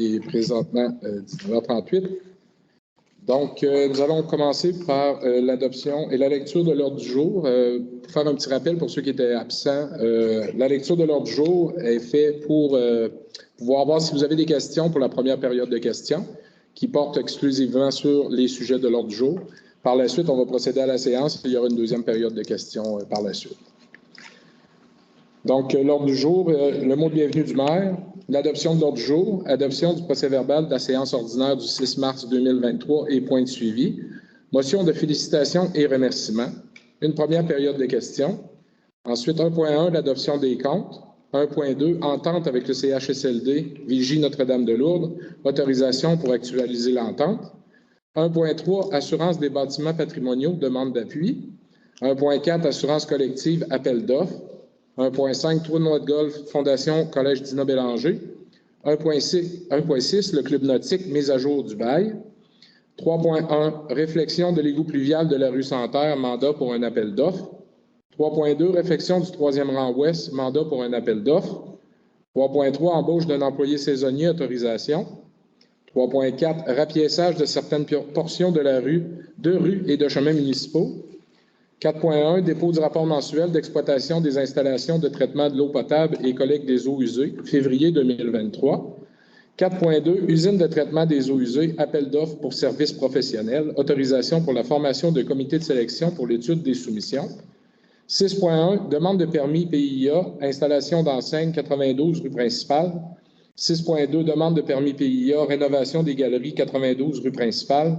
Il est présentement 19h38. Donc, nous allons commencer par l'adoption et la lecture de l'ordre du jour. Pour faire un petit rappel pour ceux qui étaient absents, la lecture de l'ordre du jour est faite pour pouvoir voir si vous avez des questions pour la première période de questions qui porte exclusivement sur les sujets de l'ordre du jour. Par la suite, on va procéder à la séance et il y aura une deuxième période de questions par la suite. Donc, l'ordre du jour, le mot de bienvenue du maire, l'adoption de l'ordre du jour, adoption du procès-verbal de la séance ordinaire du 6 mars 2023 et point de suivi, motion de félicitations et remerciements, une première période de questions, ensuite 1.1, l'adoption des comptes, 1.2, entente avec le CHSLD, Vigie Notre-Dame-de-Lourdes, autorisation pour actualiser l'entente, 1.3, assurance des bâtiments patrimoniaux, demande d'appui, 1.4, assurance collective, appel d'offres, 1.5, tournoi de golf, Fondation Collège Dina Bélanger. 1.6, le club nautique, mise à jour du bail. 3.1, réflexion de l'égout pluvial de la rue Santerre, mandat pour un appel d'offres. 3.2, réflexion du 3e rang ouest, mandat pour un appel d'offres. 3.3, embauche d'un employé saisonnier, autorisation. 3.4, rapiéçage de certaines portions de la rue, de rues et de chemins municipaux. 4.1, dépôt du rapport mensuel d'exploitation des installations de traitement de l'eau potable et collecte des eaux usées, février 2023. 4.2, usine de traitement des eaux usées, appel d'offres pour services professionnels, autorisation pour la formation de comités de sélection pour l'étude des soumissions. 6.1, demande de permis PIA, installation d'enseigne 92 rue principale. 6.2, demande de permis PIA, rénovation des galeries 92 rue principale.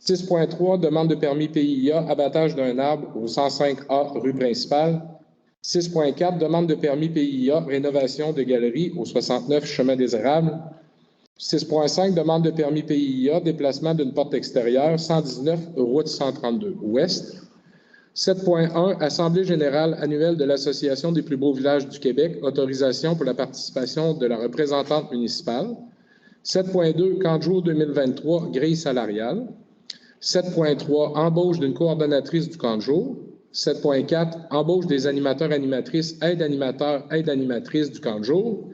6.3, demande de permis PIA, abattage d'un arbre au 105A rue principale. 6.4, demande de permis PIA, rénovation de galerie au 69 chemin des Érables. 6.5, demande de permis PIA, déplacement d'une porte extérieure, 119 route 132 ouest. 7.1, Assemblée générale annuelle de l'Association des plus beaux villages du Québec, autorisation pour la participation de la représentante municipale. 7.2, camp de jour 2023, grille salariale. 7.3, embauche d'une coordonnatrice du camp de jour. 7.4, embauche des animateurs-animatrices, aide-animateurs, aide-animatrices du camp de jour.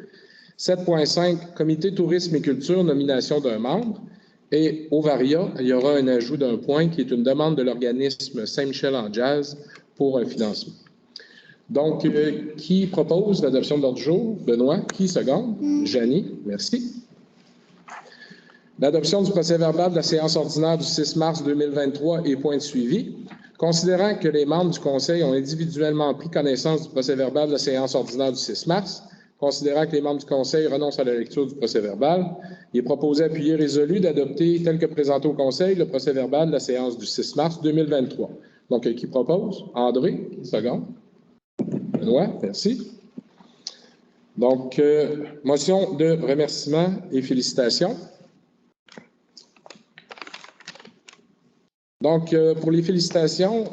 7.5, comité tourisme et culture, nomination d'un membre. Et au Varia, il y aura un ajout d'un point qui est une demande de l'organisme Saint-Michel en Jazz pour un financement. Donc, qui propose l'adoption de l'ordre du jour? Benoît. Qui seconde? Janie. Merci. L'adoption du procès-verbal de la séance ordinaire du 6 mars 2023 et point de suivi. Considérant que les membres du Conseil ont individuellement pris connaissance du procès-verbal de la séance ordinaire du 6 mars, considérant que les membres du Conseil renoncent à la lecture du procès-verbal, il est proposé appuyé résolu d'adopter, tel que présenté au Conseil, le procès-verbal de la séance du 6 mars 2023. Donc, qui propose? André, seconde. Benoît, merci. Donc, motion de remerciement et félicitations. Donc, pour les félicitations,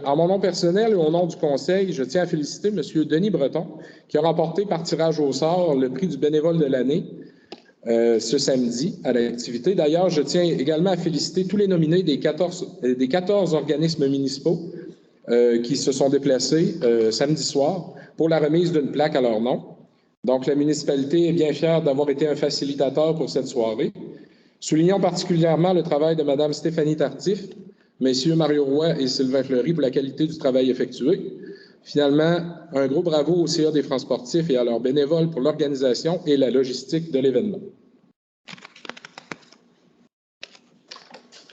en mon nom personnel et au nom du Conseil, je tiens à féliciter M. Denis Breton, qui a remporté par tirage au sort le prix du bénévole de l'année ce samedi à l'activité. D'ailleurs, je tiens également à féliciter tous les nominés des 14 organismes municipaux qui se sont déplacés samedi soir pour la remise d'une plaque à leur nom. Donc, la municipalité est bien fière d'avoir été un facilitateur pour cette soirée. Soulignons particulièrement le travail de Mme Stéphanie Tardif, Messieurs Mario Roy et Sylvain Fleury pour la qualité du travail effectué. Finalement, un gros bravo au CA des Francs sportifs et à leurs bénévoles pour l'organisation et la logistique de l'événement.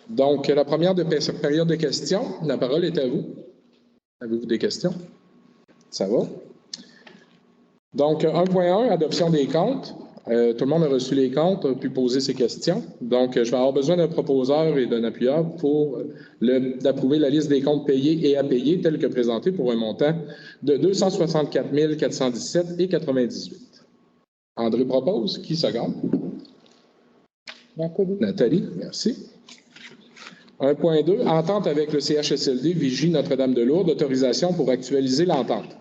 Donc, la première période de questions, la parole est à vous. Avez-vous des questions? Ça va? Donc, 1.1, adoption des comptes. Tout le monde a reçu les comptes, a pu poser ses questions. Donc, je vais avoir besoin d'un proposeur et d'un appuyeur pour d'approuver la liste des comptes payés et à payer telle que présentée pour un montant de 264 417,98. André propose. Qui seconde? Nathalie, merci. 1.2, entente avec le CHSLD Vigie Notre-Dame-de-Lourdes, autorisation pour actualiser l'entente.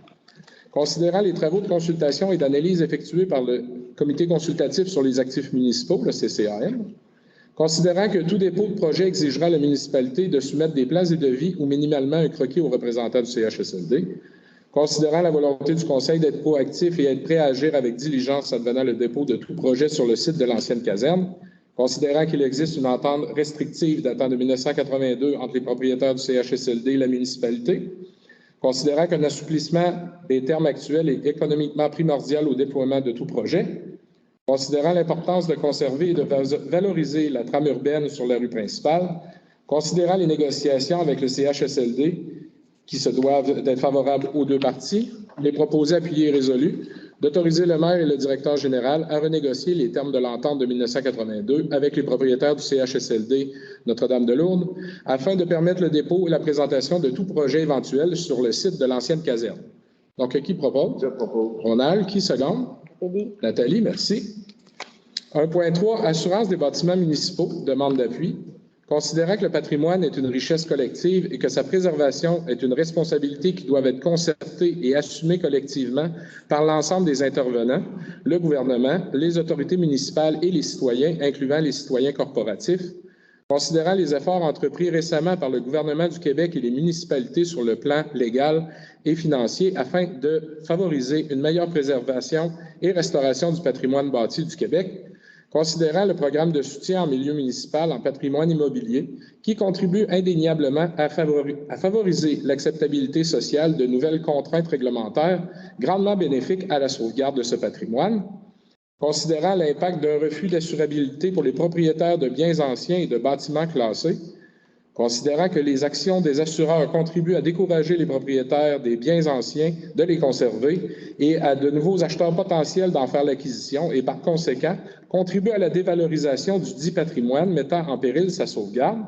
Considérant les travaux de consultation et d'analyse effectués par le Comité consultatif sur les actifs municipaux, le CCAM, considérant que tout dépôt de projet exigera à la municipalité de soumettre des plans et devis ou minimalement un croquis aux représentants du CHSLD, Considérant la volonté du Conseil d'être proactif et être prêt à agir avec diligence advenant le dépôt de tout projet sur le site de l'ancienne caserne, considérant qu'il existe une entente restrictive datant de 1982 entre les propriétaires du CHSLD et la municipalité, considérant qu'un assouplissement des termes actuels est économiquement primordial au déploiement de tout projet, considérant l'importance de conserver et de valoriser la trame urbaine sur la rue principale, considérant les négociations avec le CHSLD qui se doivent d'être favorables aux deux parties, les proposés appuyés et résolus, d'autoriser le maire et le directeur général à renégocier les termes de l'entente de 1982 avec les propriétaires du CHSLD Notre-Dame-de-Lourdes afin de permettre le dépôt et la présentation de tout projet éventuel sur le site de l'ancienne caserne. Donc, qui propose? Je propose. Ronald, qui seconde? Nathalie. Nathalie, merci. 1.3, assurance des bâtiments municipaux, demande d'appui. Considérant que le patrimoine est une richesse collective et que sa préservation est une responsabilité qui doit être concertée et assumée collectivement par l'ensemble des intervenants, le gouvernement, les autorités municipales et les citoyens, incluant les citoyens corporatifs, considérant les efforts entrepris récemment par le gouvernement du Québec et les municipalités sur le plan légal et financier afin de favoriser une meilleure préservation et restauration du patrimoine bâti du Québec, considérant le programme de soutien en milieu municipal en patrimoine immobilier qui contribue indéniablement à favoriser l'acceptabilité sociale de nouvelles contraintes réglementaires grandement bénéfiques à la sauvegarde de ce patrimoine, considérant l'impact d'un refus d'assurabilité pour les propriétaires de biens anciens et de bâtiments classés, considérant que les actions des assureurs contribuent à décourager les propriétaires des biens anciens de les conserver et à de nouveaux acheteurs potentiels d'en faire l'acquisition et par conséquent contribuent à la dévalorisation du dit patrimoine mettant en péril sa sauvegarde,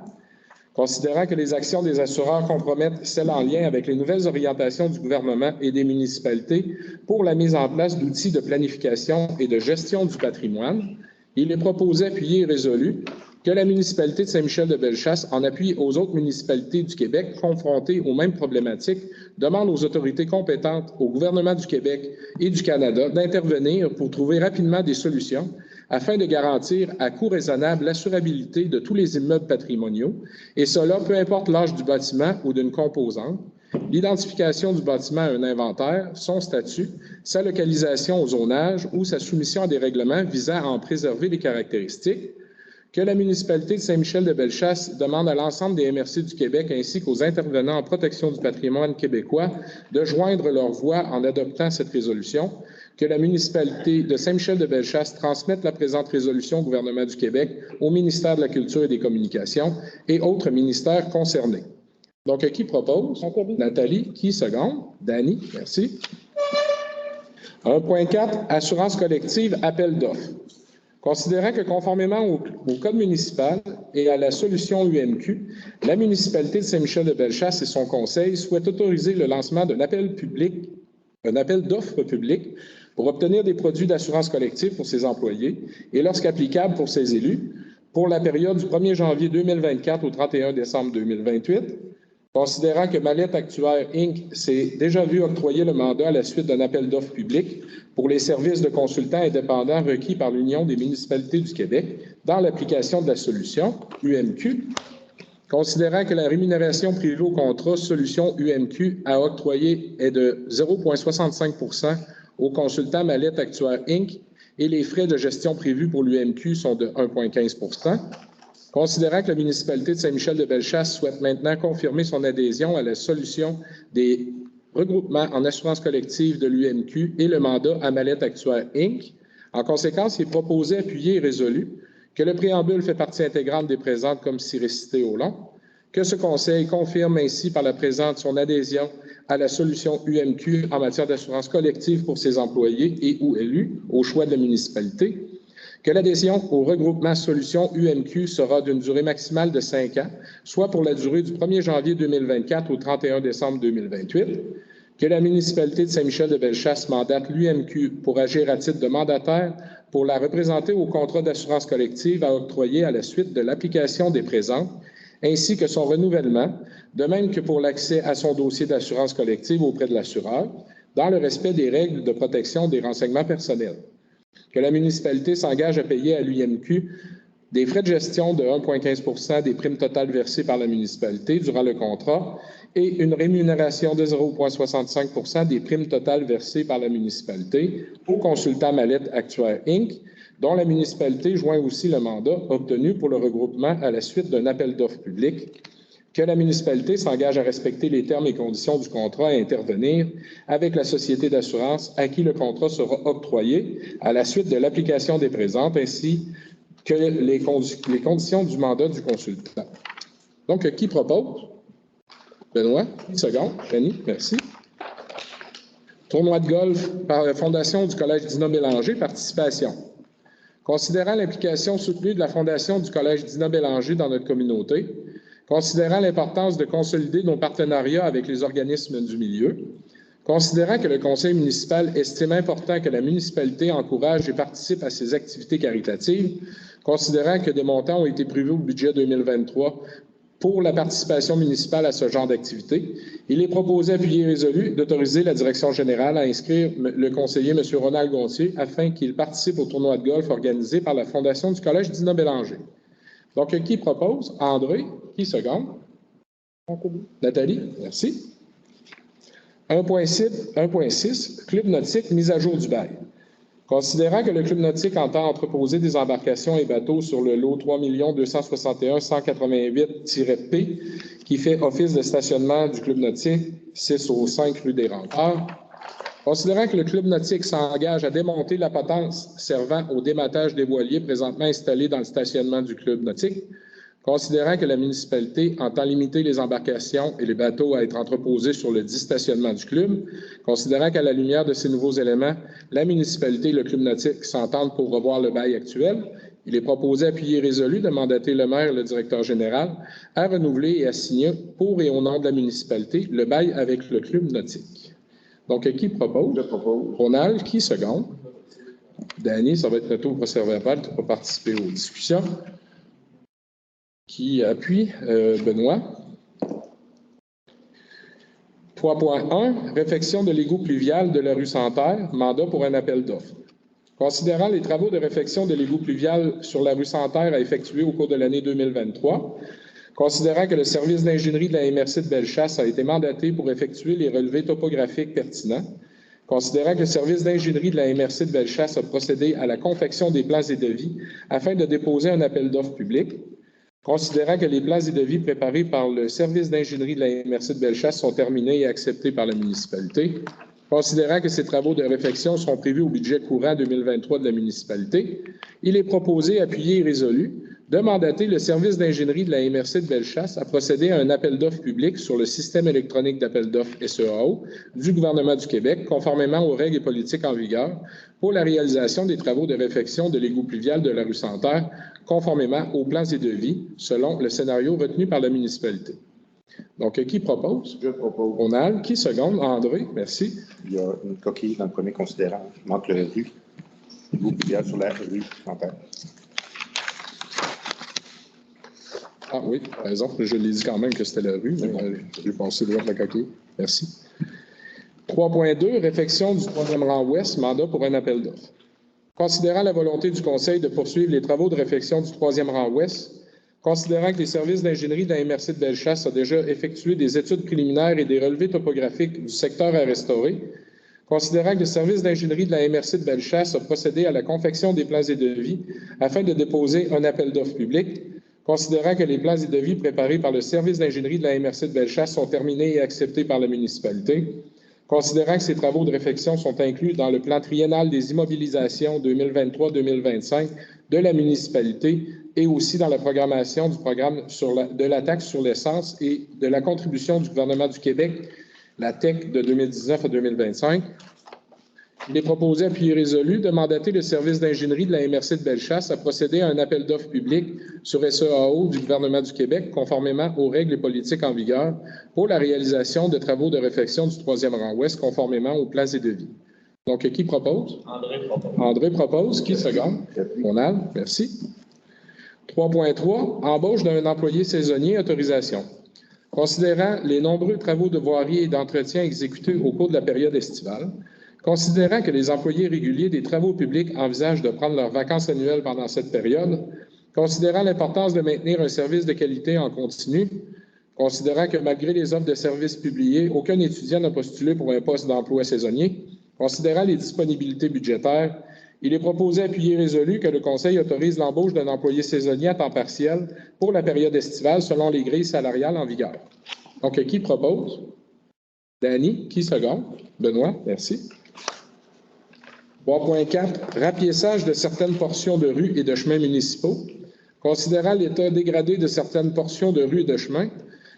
considérant que les actions des assureurs compromettent celles en lien avec les nouvelles orientations du gouvernement et des municipalités pour la mise en place d'outils de planification et de gestion du patrimoine, il est proposé, appuyé et résolu que la municipalité de Saint-Michel-de-Bellechasse, en appui aux autres municipalités du Québec confrontées aux mêmes problématiques, demande aux autorités compétentes, au gouvernement du Québec et du Canada d'intervenir pour trouver rapidement des solutions afin de garantir à coût raisonnable l'assurabilité de tous les immeubles patrimoniaux, et cela peu importe l'âge du bâtiment ou d'une composante, l'identification du bâtiment à un inventaire, son statut, sa localisation au zonage ou sa soumission à des règlements visant à en préserver les caractéristiques, que la municipalité de Saint-Michel-de-Bellechasse demande à l'ensemble des MRC du Québec ainsi qu'aux intervenants en protection du patrimoine québécois de joindre leur voix en adoptant cette résolution, que la municipalité de Saint-Michel-de-Bellechasse transmette la présente résolution au gouvernement du Québec, au ministère de la Culture et des Communications et autres ministères concernés. Donc, qui propose? Nathalie. Nathalie. Qui seconde? Dany, merci. 1.4, assurance collective, appel d'offres. Considérant que conformément au Code municipal et à la solution UMQ, la municipalité de Saint-Michel-de-Bellechasse et son conseil souhaitent autoriser le lancement d'un appel d'offres public pour obtenir des produits d'assurance collective pour ses employés et, lorsqu'applicable pour ses élus, pour la période du 1er janvier 2024 au 31 décembre 2028, considérant que Mallette Actuaire Inc. s'est déjà vu octroyer le mandat à la suite d'un appel d'offres public pour les services de consultants indépendants requis par l'Union des municipalités du Québec dans l'application de la solution UMQ, considérant que la rémunération privée au contrat solution UMQ à octroyer est de 0,65 % aux consultants Mallette Actuaire Inc. et les frais de gestion prévus pour l'UMQ sont de 1,15 %. Considérant que la municipalité de Saint-Michel-de-Bellechasse souhaite maintenant confirmer son adhésion à la solution des regroupements en assurance collective de l'UMQ et le mandat à Mallette Actuaire Inc., en conséquence, il est proposé, appuyé et résolu que le préambule fait partie intégrante des présentes comme si récité au long, que ce Conseil confirme ainsi par la présente son adhésion à la solution UMQ en matière d'assurance collective pour ses employés et ou élus au choix de la municipalité, que l'adhésion au regroupement solution UMQ sera d'une durée maximale de 5 ans, soit pour la durée du 1er janvier 2024 au 31 décembre 2028, que la municipalité de Saint-Michel-de-Bellechasse mandate l'UMQ pour agir à titre de mandataire pour la représenter au contrat d'assurance collective à octroyer à la suite de l'application des présentes, ainsi que son renouvellement, de même que pour l'accès à son dossier d'assurance collective auprès de l'assureur, dans le respect des règles de protection des renseignements personnels. Que la municipalité s'engage à payer à l'UMQ des frais de gestion de 1,15 % des primes totales versées par la municipalité durant le contrat et une rémunération de 0,65 des primes totales versées par la municipalité au consultant Mallette Actuaire Inc., dont la municipalité joint aussi le mandat obtenu pour le regroupement à la suite d'un appel d'offres public, que la municipalité s'engage à respecter les termes et conditions du contrat et à intervenir avec la société d'assurance à qui le contrat sera octroyé à la suite de l'application des présentes, ainsi que les conditions du mandat du consultant. Donc, qui propose? Benoît, seconde. Fanny, merci. Tournoi de golf par la Fondation du Collège Dina Bélanger, participation. Considérant l'implication soutenue de la Fondation du Collège Dina Bélanger dans notre communauté, considérant l'importance de consolider nos partenariats avec les organismes du milieu, considérant que le conseil municipal estime important que la municipalité encourage et participe à ces activités caritatives, considérant que des montants ont été prévus au budget 2023 pour la participation municipale à ce genre d'activité, il est proposé, appuyé et résolu, d'autoriser la direction générale à inscrire le conseiller M. Ronald Gontier afin qu'il participe au tournoi de golf organisé par la Fondation du Collège Dina Bélanger. Donc, qui propose? André. Qui seconde? Nathalie. Merci. 1.6, Club nautique, mise à jour du bail. Considérant que le Club nautique entend entreposer des embarcations et bateaux sur le lot 3 261 188-P, qui fait office de stationnement du Club nautique 6 au 5 rue des Remparts, considérant que le Club nautique s'engage à démonter la potence servant au dématage des voiliers présentement installés dans le stationnement du Club nautique, considérant que la municipalité entend limiter les embarcations et les bateaux à être entreposés sur le dit stationnement du club, considérant qu'à la lumière de ces nouveaux éléments, la municipalité et le club nautique s'entendent pour revoir le bail actuel, il est proposé, appuyé et résolu, de mandater le maire et le directeur général à renouveler et à signer pour et au nom de la municipalité le bail avec le club nautique. Donc, qui propose? Je propose. Ronald, qui seconde? Danny, ça va être le tour procès-verbal, tu peux participer aux discussions. Qui appuie? Benoît. 3.1, réfection de l'égout pluvial de la rue Santerre, mandat pour un appel d'offres. Considérant les travaux de réfection de l'égout pluvial sur la rue Santerre à effectuer au cours de l'année 2023, considérant que le service d'ingénierie de la MRC de Bellechasse a été mandaté pour effectuer les relevés topographiques pertinents, considérant que le service d'ingénierie de la MRC de Bellechasse a procédé à la confection des plans et devis afin de déposer un appel d'offres public, considérant que les plans et devis préparés par le service d'ingénierie de la MRC de Bellechasse sont terminés et acceptés par la municipalité, considérant que ces travaux de réfection sont prévus au budget courant 2023 de la municipalité, il est proposé, appuyé et résolu, de mandater le service d'ingénierie de la MRC de Bellechasse à procéder à un appel d'offres public sur le système électronique d'appel d'offres SEAO du gouvernement du Québec, conformément aux règles et politiques en vigueur, pour la réalisation des travaux de réfection de l'égout pluvial de la rue Santerre, conformément aux plans et devis, selon le scénario retenu par la municipalité. Donc, qui propose? Je propose. Ronald. Qui seconde? André. Merci. Il y a une coquille dans le premier considérant. Il manque le rue. L'égout pluvial sur la rue Santerre. Ah oui, par exemple, je l'ai dit quand même que c'était la rue, mais j'ai passé devant la coquille. Merci. 3.2, réfection du troisième rang ouest, mandat pour un appel d'offres. Considérant la volonté du Conseil de poursuivre les travaux de réfection du troisième rang ouest, considérant que les services d'ingénierie de la MRC de Bellechasse ont déjà effectué des études préliminaires et des relevés topographiques du secteur à restaurer, considérant que le service d'ingénierie de la MRC de Bellechasse a procédé à la confection des plans et devis afin de déposer un appel d'offres public, considérant que les plans et devis préparés par le service d'ingénierie de la MRC de Bellechasse sont terminés et acceptés par la municipalité, considérant que ces travaux de réfection sont inclus dans le plan triennal des immobilisations 2023-2025 de la municipalité et aussi dans la programmation du programme de la taxe sur l'essence et de la contribution du gouvernement du Québec, la TEC de 2019 à 2025. Il est proposé, appuyé et résolu, de mandater le service d'ingénierie de la MRC de Bellechasse à procéder à un appel d'offres public sur SEAO du gouvernement du Québec, conformément aux règles et politiques en vigueur, pour la réalisation de travaux de réfection du troisième rang ouest, conformément aux plans et devis. Donc, qui propose? André propose. André propose. Qui seconde? Ronald, merci. 3.3, embauche d'un employé saisonnier, autorisation. Considérant les nombreux travaux de voirie et d'entretien exécutés au cours de la période estivale, considérant que les employés réguliers des travaux publics envisagent de prendre leurs vacances annuelles pendant cette période, considérant l'importance de maintenir un service de qualité en continu, Considérant que malgré les offres de services publiées, aucun étudiant n'a postulé pour un poste d'emploi saisonnier, considérant les disponibilités budgétaires, il est proposé appuyé et résolu que le Conseil autorise l'embauche d'un employé saisonnier à temps partiel pour la période estivale selon les grilles salariales en vigueur. Donc, qui propose? Danny, qui seconde? Benoît, merci. 3.4, rapiessage de certaines portions de rues et de chemins municipaux. Considérant l'état dégradé de certaines portions de rues et de chemins,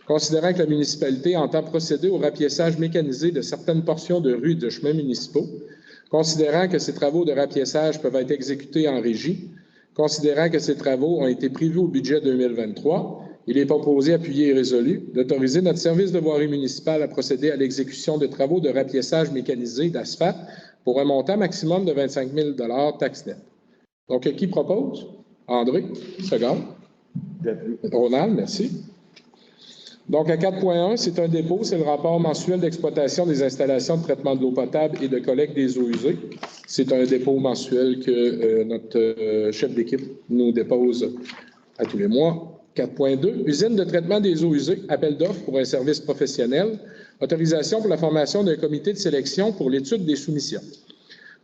considérant que la municipalité entend procéder au rapiessage mécanisé de certaines portions de rues et de chemins municipaux, considérant que ces travaux de rapiessage peuvent être exécutés en régie, considérant que ces travaux ont été prévus au budget 2023, il est proposé, appuyé et résolu, d'autoriser notre service de voirie municipale à procéder à l'exécution de travaux de rapiessage mécanisé d'asphalte pour un montant maximum de 25 000 taxe nette. Donc, qui propose? André, seconde. Ronald, merci. Donc, à 4.1, c'est un dépôt, c'est le rapport mensuel d'exploitation des installations de traitement de l'eau potable et de collecte des eaux usées. C'est un dépôt mensuel que notre chef d'équipe nous dépose à tous les mois. 4.2, usine de traitement des eaux usées, appel d'offres pour un service professionnel, autorisation pour la formation d'un comité de sélection pour l'étude des soumissions.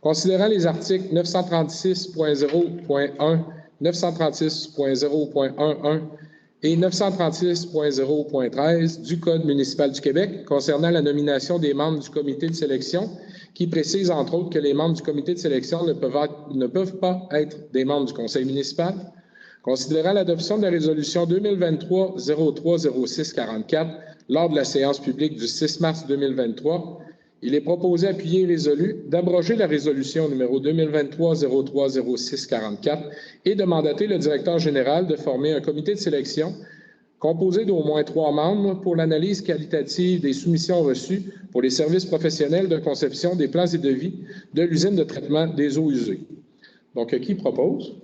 Considérant les articles 936.0.1, 936.0.11 et 936.0.13 du Code municipal du Québec concernant la nomination des membres du comité de sélection, qui précise entre autres que les membres du comité de sélection ne peuvent pas être des membres du conseil municipal. Considérant l'adoption de la résolution 2023-03-06-44 lors de la séance publique du 6 mars 2023, il est proposé, appuyé et résolu, d'abroger la résolution numéro 2023-03-06-44 et de mandater le directeur général de former un comité de sélection composé d'au moins 3 membres pour l'analyse qualitative des soumissions reçues pour les services professionnels de conception des plans et devis de l'usine de traitement des eaux usées. Donc, qui propose?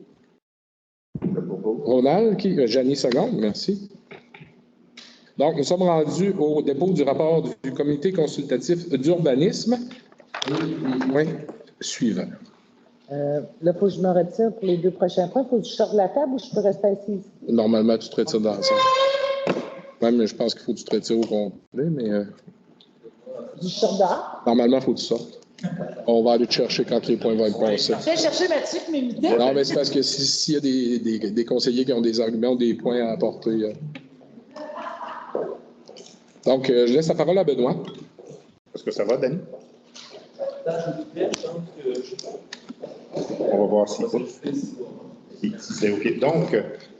Ronald, Janie seconde, merci. Donc, nous sommes rendus au dépôt du rapport du comité consultatif d'urbanisme. Oui, suivant. Là, il faut que je me retire pour les 2 prochains points. Il faut que je sorte de la table ou je peux rester assise? Normalement, tu te retires dans la salle. Même, je pense qu'il faut que tu te retires au complet, mais... Je sors dehors? Normalement, il faut que tu sortes. On va aller te chercher quand les points vont être passés. Je vais chercher ma tuque, mes mitaines. Non, mais c'est parce que s'il y a des conseillers qui ont des arguments ou des points à apporter... Donc, je laisse la parole à Benoît. Est-ce que ça va, Danny? On va voir si c'est OK. Donc,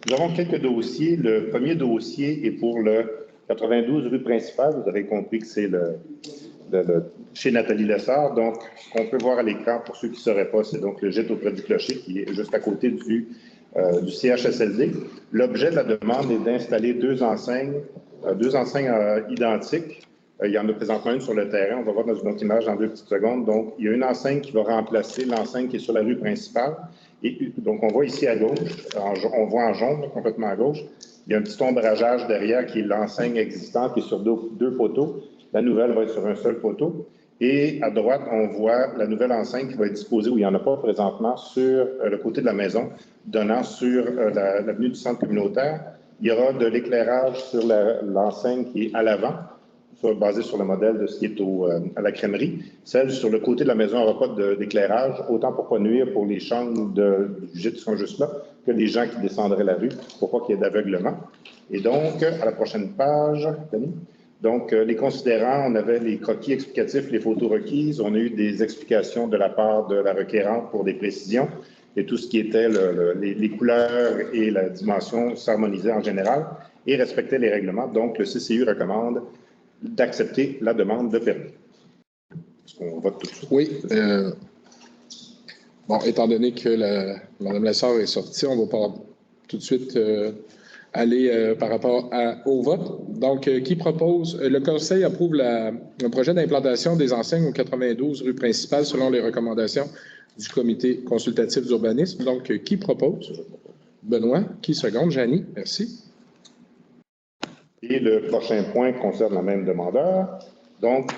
nous avons quelques dossiers. Le premier dossier est pour le 92 rue principale. Vous avez compris que c'est chez Nathalie Lessard. Donc, ce qu'on peut voir à l'écran, pour ceux qui ne sauraient pas, c'est donc le gîte auprès du clocher qui est juste à côté du CHSLD. L'objet de la demande est d'installer deux enseignes identiques. Il y en a présentement une sur le terrain. On va voir dans une autre image dans 2 petites secondes. Donc, il y a une enseigne qui va remplacer l'enseigne qui est sur la rue principale. Et donc, on voit ici à gauche, on voit en jaune, complètement à gauche, il y a un petit ombrageage derrière qui est l'enseigne existante qui est sur 2 poteaux. La nouvelle va être sur un seul poteau. Et à droite, on voit la nouvelle enseigne qui va être disposée, où il n'y en a pas présentement, sur le côté de la maison, donnant sur l'avenue du centre communautaire. Il y aura de l'éclairage sur l'enseigne qui est à l'avant, basée sur le modèle de ce qui est à la crèmerie. Celle sur le côté de la maison n'aura pas d'éclairage, autant pour ne pas nuire pour les chambres du gîte qui sont juste là, que les gens qui descendraient la rue, pour pas qu'il y ait d'aveuglement. Et donc, à la prochaine page, Denis. Donc, les considérants, on avait les croquis explicatifs, les photos requises. On a eu des explications de la part de la requérante pour des précisions et tout ce qui était les couleurs et la dimension s'harmonisaient en général et respectaient les règlements. Donc, le CCU recommande d'accepter la demande de permis. Est-ce qu'on vote tout de suite? Oui. Bon, étant donné que Mme Lessard est sortie, on va pas tout de suite aller par rapport au vote. Donc, qui propose? Le Conseil approuve le projet d'implantation des enseignes au 92 rue principale selon les recommandations du comité consultatif d'urbanisme. Donc, qui propose? Benoît. Qui seconde? Janie. Merci. Et le prochain point concerne la même demandeur. Donc,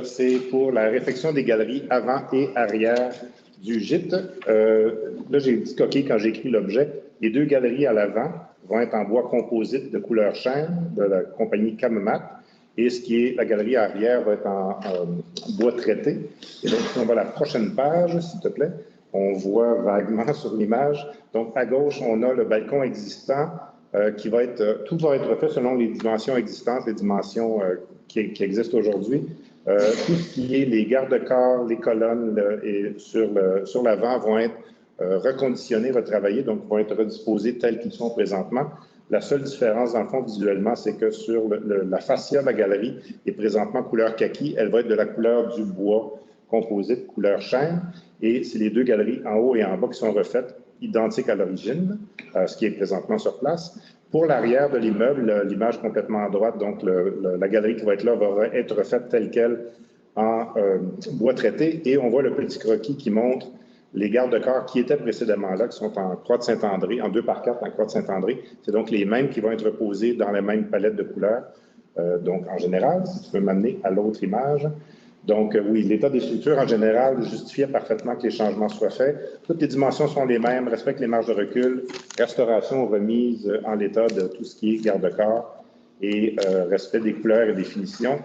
c'est pour la réfection des galeries avant et arrière du gîte. Là, j'ai dit coquille quand j'ai écrit l'objet. Les 2 galeries à l'avant vont être en bois composite de couleur chêne de la compagnie Camemat. Et ce qui est la galerie arrière va être en bois traité. Et donc, si on va à la prochaine page, s'il te plaît, on voit vaguement sur l'image. Donc, à gauche, on a le balcon existant qui va être, tout va être fait selon les dimensions existantes, les dimensions qui existent aujourd'hui. Tout ce qui est les garde-corps, les colonnes et sur l'avant vont être reconditionnés, retravaillés, donc vont être redisposés tels qu'ils sont présentement. La seule différence, dans le fond, visuellement, c'est que sur la fascia de la galerie est présentement couleur kaki. Elle va être de la couleur du bois composite, couleur chêne. Et c'est les deux galeries en haut et en bas qui sont refaites, identiques à l'origine, ce qui est présentement sur place. Pour l'arrière de l'immeuble, l'image complètement à droite, donc la galerie qui va être là va être refaite telle qu'elle en bois traité. Et on voit le petit croquis qui montre les garde-corps qui étaient précédemment là, qui sont en croix de Saint-André, en 2x4 en croix de Saint-André. C'est donc les mêmes qui vont être posés dans la même palette de couleurs. Donc, en général, si tu peux m'amener à l'autre image. Donc, oui, l'état des structures, en général, justifiait parfaitement que les changements soient faits. Toutes les dimensions sont les mêmes, respectent les marges de recul, restauration, remise en l'état de tout ce qui est garde-corps et respect des couleurs et des finitions.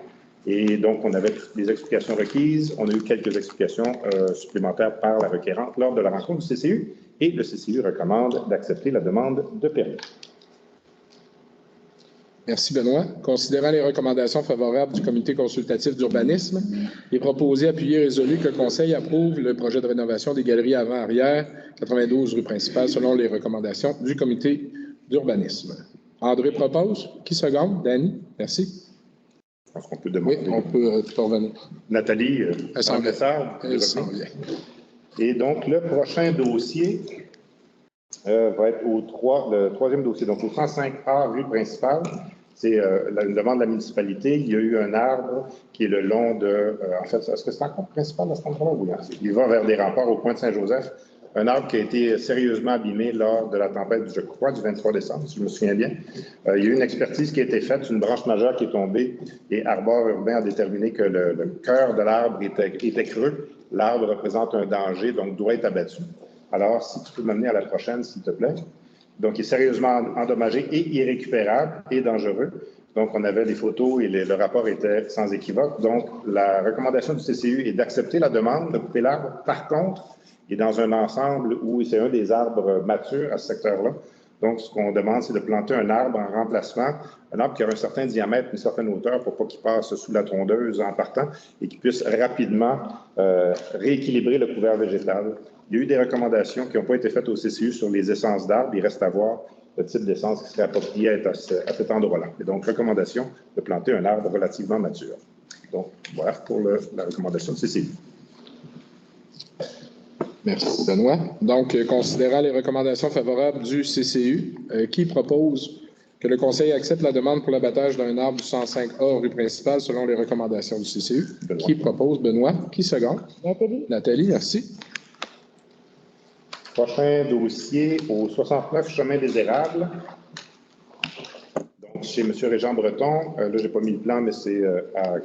Et donc, on avait toutes les explications requises. On a eu quelques explications supplémentaires par la requérante lors de la rencontre du CCU. Et le CCU recommande d'accepter la demande de permis. Merci, Benoît. Considérant les recommandations favorables du Comité consultatif d'urbanisme, il est proposé, appuyé et résolu que le Conseil approuve le projet de rénovation des galeries avant-arrière, 92 rue principale, selon les recommandations du Comité d'urbanisme. André propose. Qui seconde? Danny? Merci. Je pense qu'on peut demander. Oui, on peut revenir. Nathalie, elle s'en vient. Et donc, le prochain dossier va être le troisième dossier, donc au 105A rue principale. C'est une demande de la municipalité. Il y a eu un arbre qui est le long de... en fait, est-ce que c'est encore principal à cet endroit-là? Oui, il va vers des remparts au coin de Saint-Joseph. Un arbre qui a été sérieusement abîmé lors de la tempête, je crois, du 23 décembre, si je me souviens bien. Il y a eu une expertise qui a été faite, une branche majeure qui est tombée, et Arbor Urbain a déterminé que le cœur de l'arbre était creux. L'arbre représente un danger, donc doit être abattu. Alors, si tu peux m'amener à la prochaine, s'il te plaît. Donc, il est sérieusement endommagé et irrécupérable et dangereux. Donc, on avait des photos et le rapport était sans équivoque. Donc, la recommandation du CCU est d'accepter la demande de couper l'arbre. Par contre, il est dans un ensemble où c'est un des arbres matures à ce secteur-là. Donc, ce qu'on demande, c'est de planter un arbre en remplacement, un arbre qui a un certain diamètre, une certaine hauteur pour pas qu'il passe sous la tondeuse en partant et qui puisse rapidement rééquilibrer le couvert végétal. Il y a eu des recommandations qui n'ont pas été faites au CCU sur les essences d'arbres. Il reste à voir le type d'essence qui serait approprié à cet endroit-là. Et donc, recommandation de planter un arbre relativement mature. Donc, voilà pour la recommandation du CCU. Merci, Benoît. Donc, considérant les recommandations favorables du CCU, qui propose que le Conseil accepte la demande pour l'abattage d'un arbre du 105A rue principale selon les recommandations du CCU? Benoît. Qui propose? Benoît. Qui seconde? Nathalie. Nathalie, merci. Prochain dossier au 69 chemin des Érables. Donc, chez M. Régent Breton, là, je n'ai pas mis le plan, mais c'est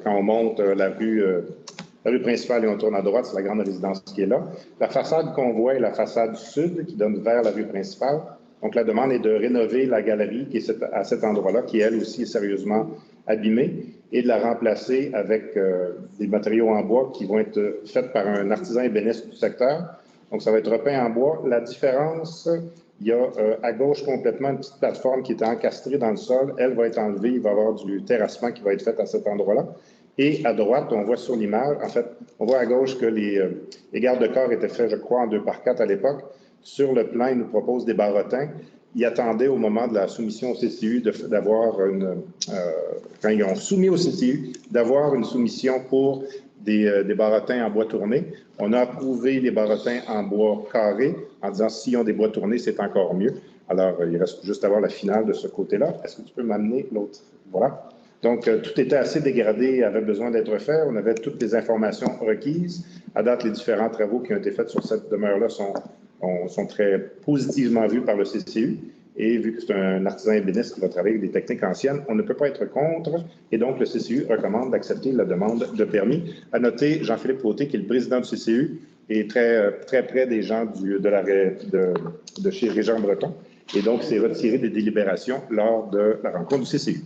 quand on monte la rue principale et on tourne à droite, c'est la grande résidence qui est là. La façade qu'on voit est la façade sud qui donne vers la rue principale. Donc, la demande est de rénover la galerie qui est à cet endroit-là, qui elle aussi est sérieusement abîmée, et de la remplacer avec des matériaux en bois qui vont être faits par un artisan ébéniste du secteur. Donc, ça va être repeint en bois. La différence, il y a à gauche complètement une petite plateforme qui était encastrée dans le sol. Elle va être enlevée. Il va y avoir du terrassement qui va être fait à cet endroit-là. Et à droite, on voit sur l'image, en fait, on voit à gauche que les garde-corps étaient faits, je crois, en 2x4 à l'époque. Sur le plan, il nous propose des barotins. Il attendait au moment de la soumission au CCU d'avoir quand ils ont soumis au CCU, d'avoir une soumission pour des barotins en bois tourné. On a approuvé les barotins en bois carré en disant s'ils ont des bois tournés, c'est encore mieux. Alors, il reste juste à voir la finale de ce côté-là. Est-ce que tu peux m'amener l'autre? Voilà. Donc, tout était assez dégradé, avait besoin d'être fait. On avait toutes les informations requises. À date, les différents travaux qui ont été faits sur cette demeure-là sont très positivement vus par le CCU. Et vu que c'est un artisan ébéniste qui va travailler avec des techniques anciennes, on ne peut pas être contre. Et donc, le CCU recommande d'accepter la demande de permis. À noter, Jean-Philippe Côté, qui est le président du CCU, est très, très près des gens de chez Régent Breton. Et donc, c'est retiré des délibérations lors de la rencontre du CCU.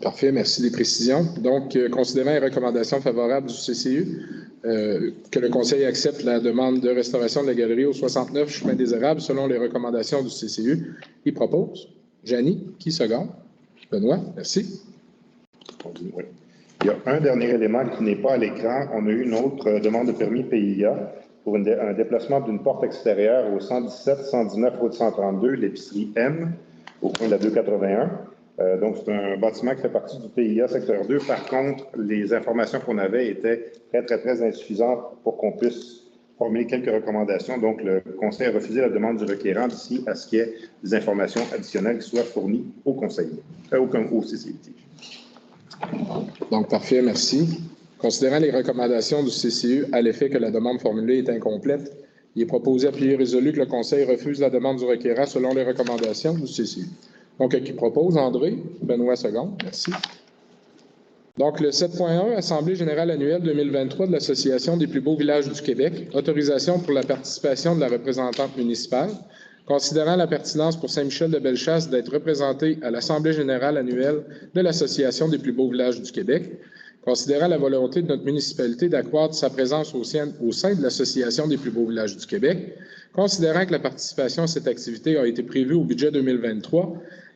Parfait, merci des précisions. Donc, considérant les recommandations favorables du CCU, que le Conseil accepte la demande de restauration de la galerie au 69 chemin des Érables selon les recommandations du CCU, il propose. Janie, qui seconde? Benoît, merci. Oui. Il y a un dernier élément qui n'est pas à l'écran. On a eu une autre demande de permis PIA pour un déplacement d'une porte extérieure au 117-119 route 132, l'épicerie M, au coin de la 281. Donc, c'est un bâtiment qui fait partie du PIA secteur 2. Par contre, les informations qu'on avait étaient très insuffisantes pour qu'on puisse formuler quelques recommandations. Donc, le Conseil a refusé la demande du requérant d'ici à ce qu'il y ait des informations additionnelles qui soient fournies au Conseil, au CCUT. Donc, parfait, merci. Considérant les recommandations du CCU à l'effet que la demande formulée est incomplète, il est proposé à plier résolu que le Conseil refuse la demande du requérant selon les recommandations du CCU. Donc, qui propose? André? Benoît seconde. Merci. Donc, le 7.1, Assemblée générale annuelle 2023 de l'Association des plus beaux villages du Québec, autorisation pour la participation de la représentante municipale. Considérant la pertinence pour Saint-Michel-de-Bellechasse d'être représenté à l'Assemblée générale annuelle de l'Association des plus beaux villages du Québec, considérant la volonté de notre municipalité d'accroître sa présence au sein de l'Association des plus beaux villages du Québec, considérant que la participation à cette activité a été prévue au budget 2023,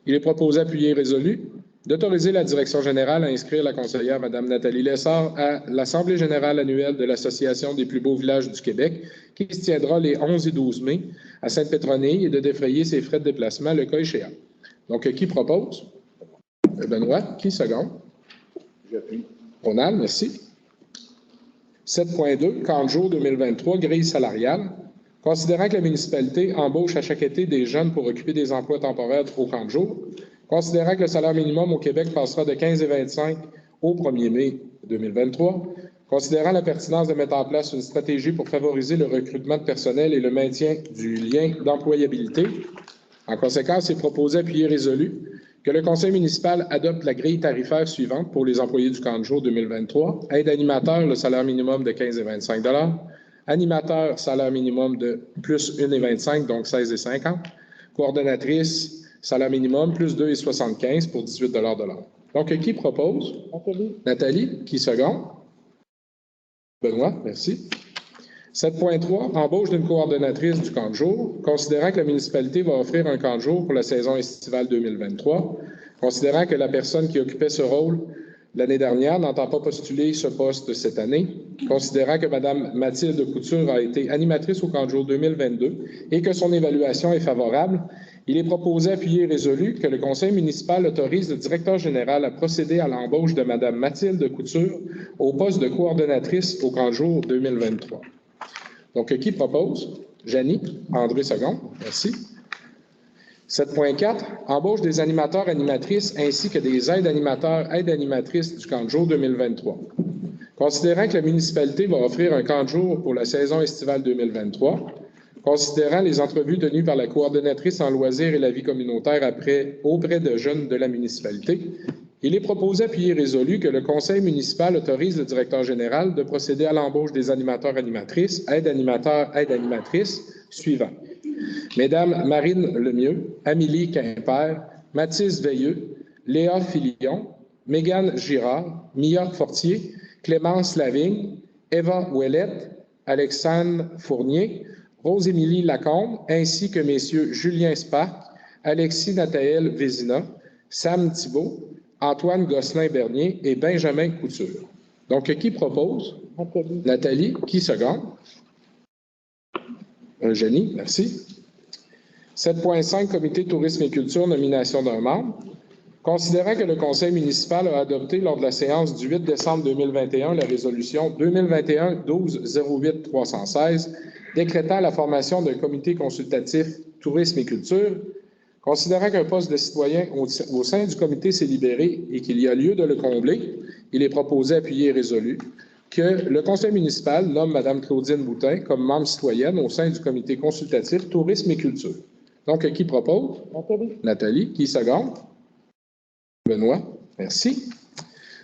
il est proposé appuyé et résolu d'autoriser la direction générale à inscrire la conseillère Mme Nathalie Lessard à l'Assemblée générale annuelle de l'Association des plus beaux villages du Québec, qui se tiendra les 11 et 12 mai à Sainte-Pétronille, et de défrayer ses frais de déplacement le cas échéant. Donc, qui propose? Benoît. Qui seconde? J'appuie. Ronald, merci. 7.2, camp de jour 2023, grille salariale. Considérant que la municipalité embauche à chaque été des jeunes pour occuper des emplois temporaires au camp de jour, considérant que le salaire minimum au Québec passera de 15,25 au 1er mai 2023, considérant la pertinence de mettre en place une stratégie pour favoriser le recrutement de personnel et le maintien du lien d'employabilité, en conséquence, il est proposé appuyé résolu que le conseil municipal adopte la grille tarifaire suivante pour les employés du camp de jour 2023. Aide animateur, le salaire minimum de 15,25 $. Animateur, salaire minimum de plus 1,25 $, donc 16,50 $. Coordonnatrice, salaire minimum plus 2,75 $ pour 18 $ de l'heure. Donc, qui propose? Nathalie. Nathalie, qui seconde? Benoît, merci. 7.3, embauche d'une coordonnatrice du camp de jour. Considérant que la municipalité va offrir un camp de jour pour la saison estivale 2023, considérant que la personne qui occupait ce rôle l'année dernière n'entend pas postuler ce poste cette année, considérant que Mme Mathilde Couture a été animatrice au camp de jour 2022 et que son évaluation est favorable, il est proposé, appuyé et résolu, que le conseil municipal autorise le directeur général à procéder à l'embauche de Mme Mathilde Couture au poste de coordonnatrice au camp de jour 2023. Donc, qui propose? Janie. André seconde. Merci. 7.4, embauche des animateurs, animatrices ainsi que des aides-animateurs, aides-animatrices du camp de jour 2023. Considérant que la municipalité va offrir un camp de jour pour la saison estivale 2023, considérant les entrevues tenues par la coordonnatrice en loisirs et la vie communautaire auprès de jeunes de la municipalité, il est proposé, appuyé et résolu, que le conseil municipal autorise le directeur général de procéder à l'embauche des animateurs-animatrices, aides-animateurs, aides-animatrices suivants. Mesdames Marine Lemieux, Amélie Quimper, Mathis Veilleux, Léa Filion, Mégane Girard, Mia Fortier, Clémence Lavigne, Eva Ouellette, Alexandre Fournier, Rose-Émilie Lacombe, ainsi que messieurs Julien Spark, Alexis Nathaël Vézina, Sam Thibault, Antoine Gosselin-Bernier et Benjamin Couture. Donc, qui propose? Nathalie. Nathalie. Qui seconde? Eugénie, merci. 7.5, Comité tourisme et culture, nomination d'un membre. Considérant que le conseil municipal a adopté lors de la séance du 8 décembre 2021 la résolution 2021-12-08-316 décrétant la formation d'un comité consultatif tourisme et culture, considérant qu'un poste de citoyen au sein du comité s'est libéré et qu'il y a lieu de le combler, il est proposé, appuyé et résolu, que le conseil municipal nomme Mme Claudine Boutin comme membre citoyenne au sein du comité consultatif tourisme et culture. Donc, qui propose? Nathalie. Nathalie. Qui seconde? Benoît. Merci.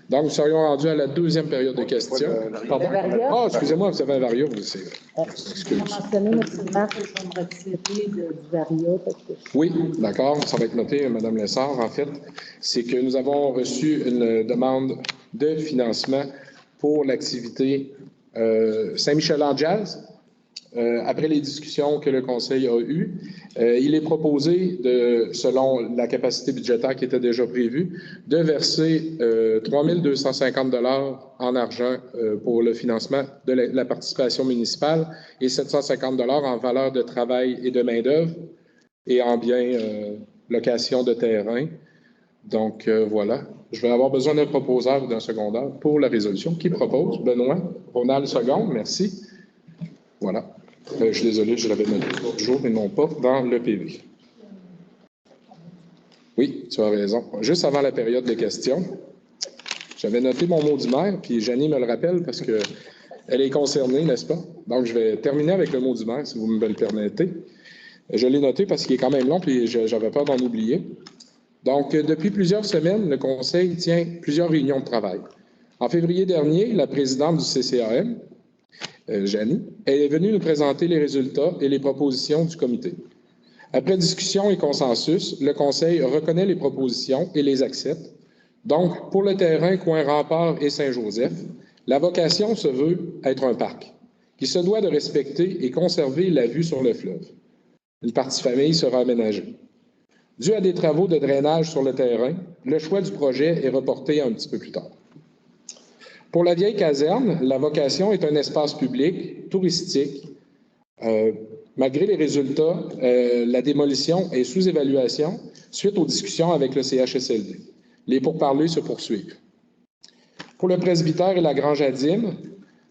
Donc, nous serions rendus à la deuxième période de questions. Pardon? Varia? Ah, excusez-moi, vous avez un varia, vous aussi. Excusez. mentionné, M. le maire, que je vais me retirer du varia. Parce que Oui, d'accord, ça va être noté, Mme Lessard. En fait, c'est que nous avons reçu une demande de financement pour l'activité Saint-Michel-en-Jazz. Après les discussions que le Conseil a eues, il est proposé, selon la capacité budgétaire qui était déjà prévue, de verser 3 250 $ en argent pour le financement de la participation municipale et 750 $ en valeur de travail et de main-d'œuvre et en bien location de terrain. Donc, voilà. Je vais avoir besoin d'un proposeur ou d'un secondaire pour la résolution. Qui propose? Benoît? Ronald Second, merci. Voilà. Je suis désolé, je l'avais noté l'autre jour, mais non pas dans le PV. Oui, tu as raison. Juste avant la période de questions, j'avais noté mon mot du maire, puis Jeannie me le rappelle parce qu'elle est concernée, n'est-ce pas? Donc, je vais terminer avec le mot du maire, si vous me le permettez. Je l'ai noté parce qu'il est quand même long, puis j'avais peur d'en oublier. Donc, depuis plusieurs semaines, le Conseil tient plusieurs réunions de travail. En février dernier, la présidente du CCAM, Jeannie, est venue nous présenter les résultats et les propositions du comité. Après discussion et consensus, le Conseil reconnaît les propositions et les accepte. Donc, pour le terrain coin Rempart et Saint-Joseph, la vocation se veut être un parc qui se doit de respecter et conserver la vue sur le fleuve. Une partie famille sera aménagée. Dû à des travaux de drainage sur le terrain, le choix du projet est reporté un petit peu plus tard. Pour la vieille caserne, la vocation est un espace public, touristique. Malgré les résultats, la démolition est sous évaluation suite aux discussions avec le CHSLD. Les pourparlers se poursuivent. Pour le presbytère et la Grange à Dîmes,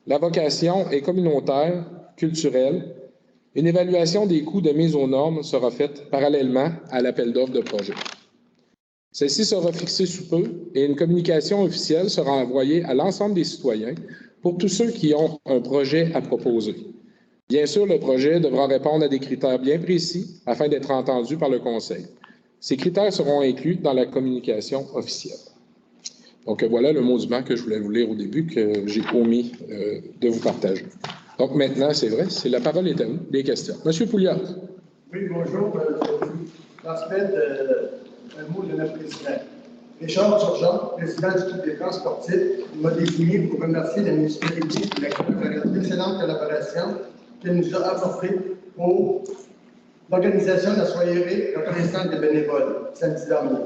la vocation est communautaire, culturelle. Une évaluation des coûts de mise aux normes sera faite parallèlement à l'appel d'offres de projet. Celle-ci sera fixée sous peu et une communication officielle sera envoyée à l'ensemble des citoyens pour tous ceux qui ont un projet à proposer. Bien sûr, le projet devra répondre à des critères bien précis afin d'être entendu par le Conseil. Ces critères seront inclus dans la communication officielle. Donc, voilà le mot du maire que je voulais vous lire au début, que j'ai omis de vous partager. Donc, maintenant, c'est vrai, la parole est à vous. Des questions. Monsieur Pouliot. Oui, bonjour. Je transmets un mot de notre président. Richard Turgeon, président du Club des camps sportifs, m'a désigné pour remercier la municipalité pour l'excellente collaboration qu'elle nous a apportée pour l'organisation de la soirée reconnaissante des bénévoles samedi dernier.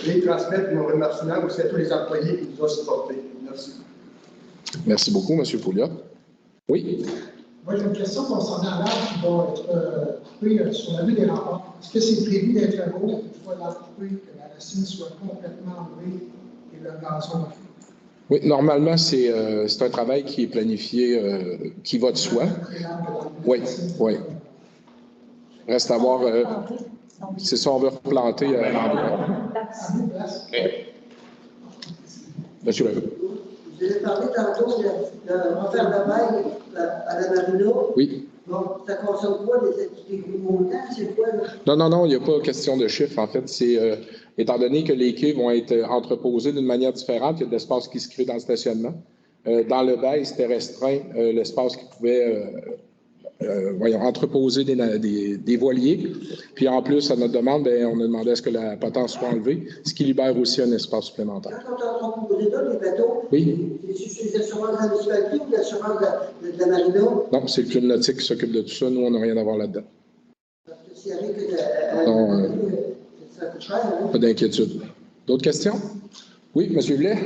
Et transmettre nos remerciements aussi à tous les employés qui nous ont supportés. Merci. Merci beaucoup, M. Pouliot. Oui. Moi, j'ai une question concernant l'arbre qui va être coupé sur la rue des Remparts. Est-ce que c'est prévu d'être un jour une fois l'arbre coupé, que la racine soit complètement enlevée et le gazon refait? Oui, normalement, c'est un travail qui est planifié, qui va de soi. Oui, oui. Reste à voir. C'est ça, on veut replanter l'endroit. Monsieur Leroux. Vous avez parlé tantôt de refaire la baille à la marina. Oui. Donc, ça consomme quoi des gros montants? C'est quoi? Non, il n'y a pas question de chiffre. En fait, c'est étant donné que les quais vont être entreposés d'une manière différente, il y a de l'espace qui se crée dans le stationnement. Dans le bail, c'était restreint l'espace qui pouvait entreposer des voiliers. Puis en plus, à notre demande, on a demandé à ce que la potence soit enlevée, ce qui libère aussi un espace supplémentaire. Quand on a proposé là, les bateaux, oui. C'est les assurances de la municipalité ou l'assurance de la marina? Non, c'est le Club nautique qui s'occupe de tout ça. Nous, on n'a rien à voir là-dedans. Parce que s'il y avait que ça coûte cher, hein? Pas d'inquiétude. D'autres questions? Oui, M. Blais?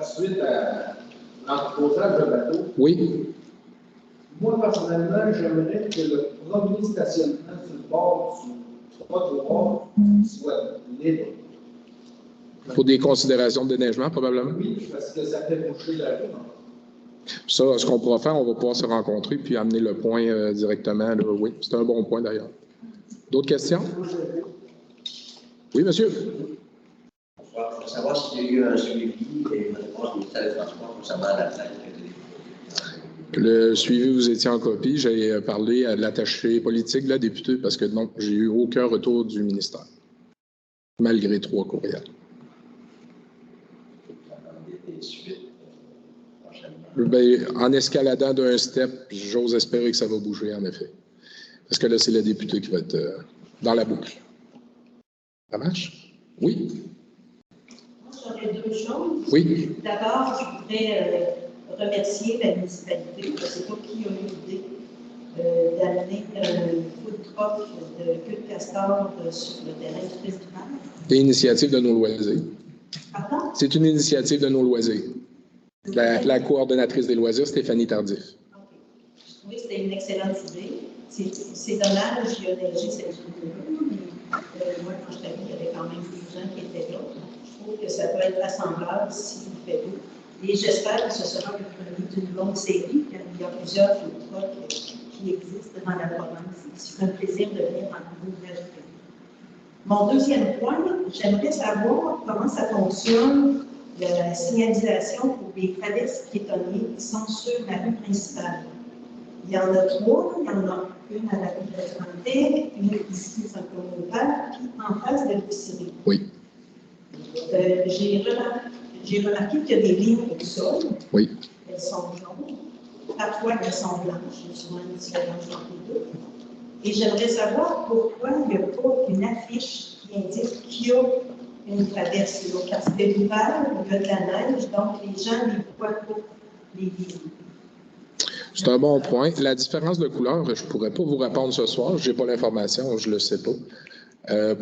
Suite à l'entreposage de bateaux. Oui. Moi, personnellement, j'aimerais que le premier stationnement sur le bord du trottoir soit libre. Pour des considérations de déneigement, probablement? Oui, parce que ça fait boucher la rue. Ça, ce qu'on pourra faire, on va pouvoir se rencontrer puis amener le point directement. Là. Oui, c'est un bon point d'ailleurs. D'autres questions? Oui, monsieur? Bonsoir. Je veux savoir s'il y a eu un suivi des réponses du ministère des Transports concernant la plainte. Le suivi, vous étiez en copie. J'ai parlé à l'attaché politique de la députée parce que non, j'ai eu aucun retour du ministère, malgré 3 courriels. de suite prochainement. Ben, en escaladant d'un step, j'ose espérer que ça va bouger, en effet. Parce que là, c'est le député qui va être dans la boucle. Ça marche? Oui? Moi, j'aurais deux choses. Oui. D'abord, je voudrais remercier la municipalité. Je ne sais pas qui a eu l'idée d'amener un food truck de queue de castor sur le terrain du festival. C'est une initiative de nos loisirs. Pardon? C'est une initiative de nos loisirs. La coordonnatrice des loisirs, Stéphanie Tardif. Okay. Je trouvais que c'était une excellente idée. C'est dommage, il y a neigé cette journée-là, mais moi, quand je t'ai vu, il y avait quand même des gens qui étaient là. Je trouve que ça peut être rassembleur s'il fait beau. Et j'espère que ce sera le premier d'une longue série, car il y a plusieurs food trucks qui existent dans la province. C'est un plaisir de venir en nouvelle. Mon deuxième point, j'aimerais savoir comment ça fonctionne, la signalisation pour les traverses piétonniers qui sont sur la rue principale. Il y en a trois, il y en a une à la rue de la Santé, une ici au centre communautaire, puis en face de l'épicerie. Oui. J'ai remarqué qu'il y a des lignes au sol. Oui. Elles sont jaunes. Parfois, elles sont blanches. Il y a souvent une différence entre les deux. Et j'aimerais savoir pourquoi il n'y a pas une affiche qui indique qu'il y a une traversée. Car c'est l'hiver, il y a de la neige, donc les gens ne voient pas les lignes. C'est un bon point. La différence de couleur, je ne pourrais pas vous répondre ce soir. Je n'ai pas l'information, je ne le sais pas.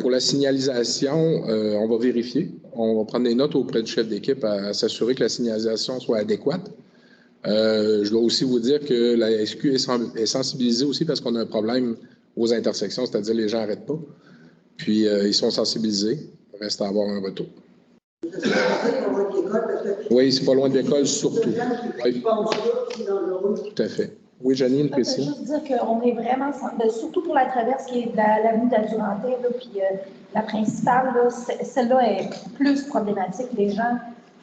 Pour la signalisation, on va vérifier. On va prendre des notes auprès du chef d'équipe à s'assurer que la signalisation soit adéquate. Je dois aussi vous dire que la SQ est sensibilisée aussi parce qu'on a un problème aux intersections, c'est-à-dire les gens n'arrêtent pas. Puis, ils sont sensibilisés. Il reste à avoir un retour. Oui, c'est pas loin de l'école, surtout. Oui. Tout à fait. Oui, Janine, précis. Je veux juste dire qu'on est vraiment, surtout pour la traverse qui est de l'avenue de la Durantaye, puis la principale, celle-là est plus problématique. Les gens ne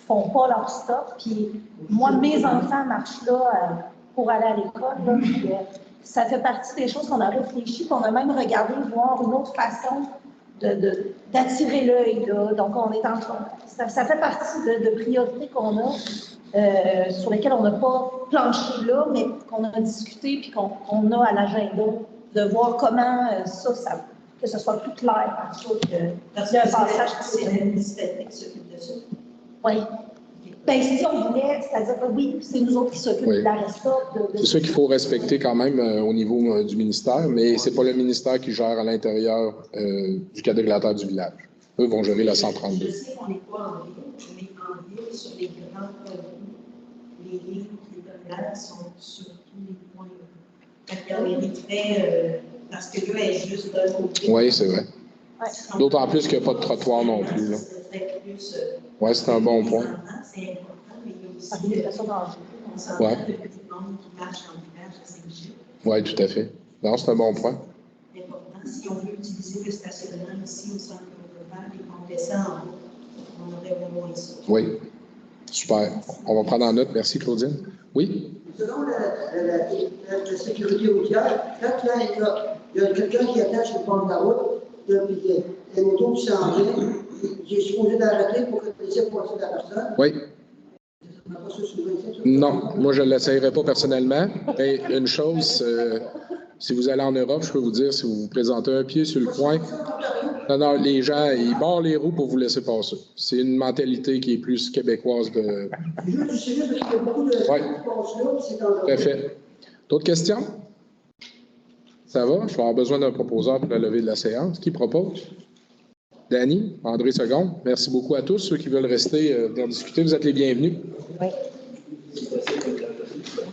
font pas leur stop. Puis moi, mes enfants marchent là pour aller à l'école. Puis ça fait partie des choses qu'on a réfléchi, qu'on a même regardé voir une autre façon d'attirer l'œil. Donc, on est en train. Ça fait partie de priorités qu'on a, sur lesquelles on n'a pas planché là, mais qu'on a discuté puis qu'on a à l'agenda, de voir comment que ce soit plus clair. Parce que un passage, c'est la municipalité qui s'occupe de ça. Oui. Bien, si on voulait, c'est-à-dire que oui, c'est nous autres qui s'occupent de la restop. C'est sûr qu'il faut respecter quand même au niveau du ministère, mais ce n'est pas le ministère qui gère à l'intérieur du quadrilatère du village. Eux vont gérer la 132. Je sais qu'on n'est pas en ville, mais en ville, sur les grands produits, les lignes piétonnières sont sur tous les points. On mériterait, parce que là, elle est juste d'un côté. Oui, c'est vrai. Ouais. D'autant plus qu'il n'y a pas de trottoir non plus. Oui, c'est un bon point. C'est important, mais il y a aussi on s'entend que petit monde qui marche dans le village à Saint-Gilles. Oui, tout à fait. Non, c'est un bon point. C'est important. Si on veut utiliser le stationnement ici au centre communautaire et qu'on descend en haut, on aurait au moins ça. Oui, super. On va prendre en note. Merci, Claudine. Oui? Selon la sécurité routière, quand il y a quelqu'un qui attend sur le bord de la route, il y a des motos qui s'en viennent, j'ai supposé d'arrêter pour laisser passer la personne. Oui. Non, moi je ne l'essayerai pas personnellement. Mais une chose, si vous allez en Europe, je peux vous dire, si vous vous présentez un pied sur le coin, non, les gens, ils barrent les roues pour vous laisser passer. C'est une mentalité qui est plus québécoise de... Oui, tout à fait. D'autres questions? Ça va? Je vais avoir besoin d'un proposeur pour la levée de la séance. Qui propose? Dany, André Segonde. Merci beaucoup à tous. Ceux qui veulent rester, en discuter, vous êtes les bienvenus. Oui.